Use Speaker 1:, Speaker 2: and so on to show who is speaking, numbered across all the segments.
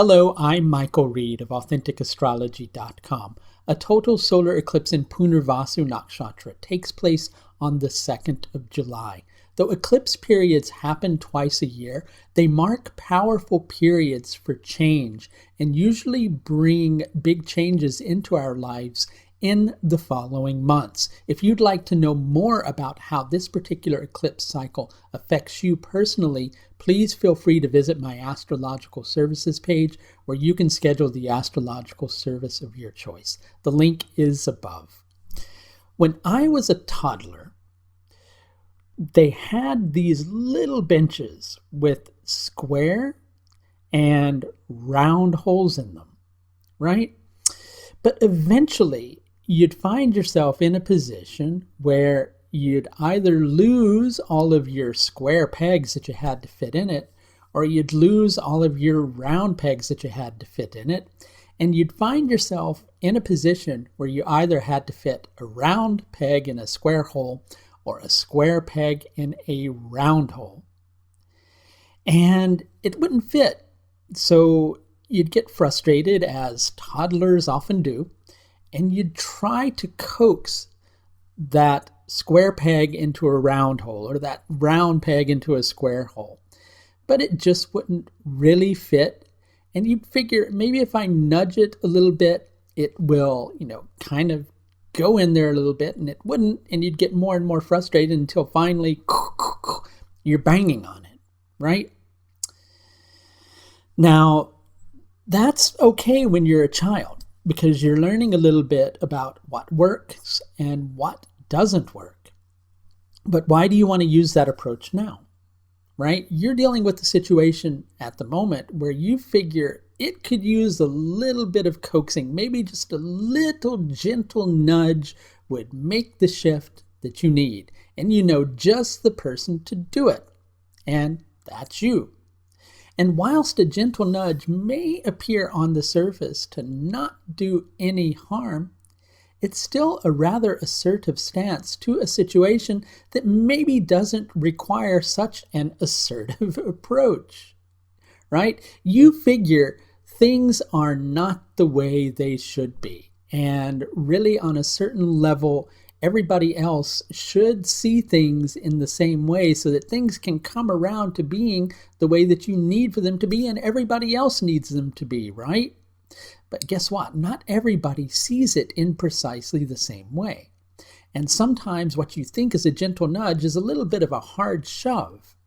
Speaker 1: Hello, I'm Michael Reed of AuthenticAstrology.com. A total solar eclipse in Punarvasu Nakshatra takes place on the 2nd of July. Though eclipse periods happen twice a year, they mark powerful periods for change and usually bring big changes into our lives in the following months. If you'd like to know more about how this particular eclipse cycle affects you personally, please feel free to visit my astrological services page where you can schedule the astrological service of your choice. The link is above. When I was a toddler, they had these little benches with square and round holes in them, right? But eventually, you'd find yourself in a position where you'd either lose all of your square pegs that you had to fit in it, or you'd lose all of your round pegs that you had to fit in it, and you'd find yourself in a position where you either had to fit a round peg in a square hole or a square peg in a round hole. And it wouldn't fit, so you'd get frustrated, as toddlers often do, and you'd try to coax that square peg into a round hole or that round peg into a square hole. But it just wouldn't really fit. And you'd figure maybe if I nudge it a little bit, it will, kind of go in there a little bit, and it wouldn't. And you'd get more and more frustrated until finally you're banging on it, right? Now, that's okay when you're a child, because you're learning a little bit about what works and what doesn't work. But why do you want to use that approach now, right? You're dealing with the situation at the moment where you figure it could use a little bit of coaxing, maybe just a little gentle nudge would make the shift that you need. And you know just the person to do it. And that's you. And whilst a gentle nudge may appear on the surface to not do any harm, it's still a rather assertive stance to a situation that maybe doesn't require such an assertive approach, right? You figure things are not the way they should be. And really, on a certain level, everybody else should see things in the same way so that things can come around to being the way that you need for them to be and everybody else needs them to be, right? But guess what? Not everybody sees it in precisely the same way. And sometimes what you think is a gentle nudge is a little bit of a hard shove.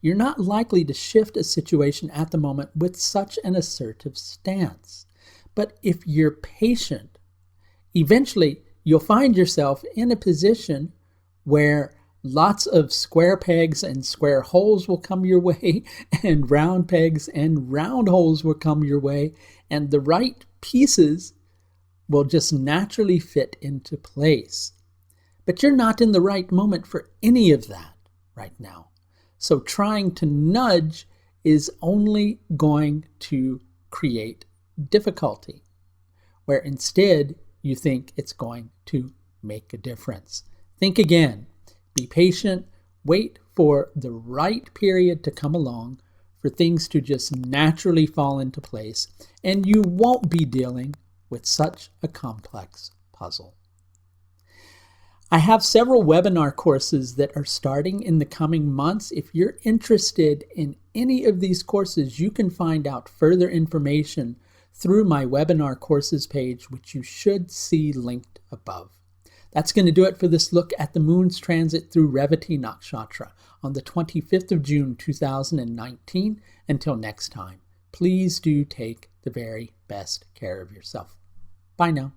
Speaker 1: You're not likely to shift a situation at the moment with such an assertive stance. But if you're patient, eventually you'll find yourself in a position where lots of square pegs and square holes will come your way, and round pegs and round holes will come your way, and the right pieces will just naturally fit into place. But you're not in the right moment for any of that right now. So trying to nudge is only going to create difficulty, where instead you think it's going to make a difference. Think again. Be patient. Wait for the right period to come along for things to just naturally fall into place, and you won't be dealing with such a complex puzzle. I have several webinar courses that are starting in the coming months. If you're interested in any of these courses, you can find out further information through my webinar courses page, which you should see linked above. That's going to do it for this look at the moon's transit through Revati Nakshatra on the 25th of June, 2019. Until next time, please do take the very best care of yourself. Bye now.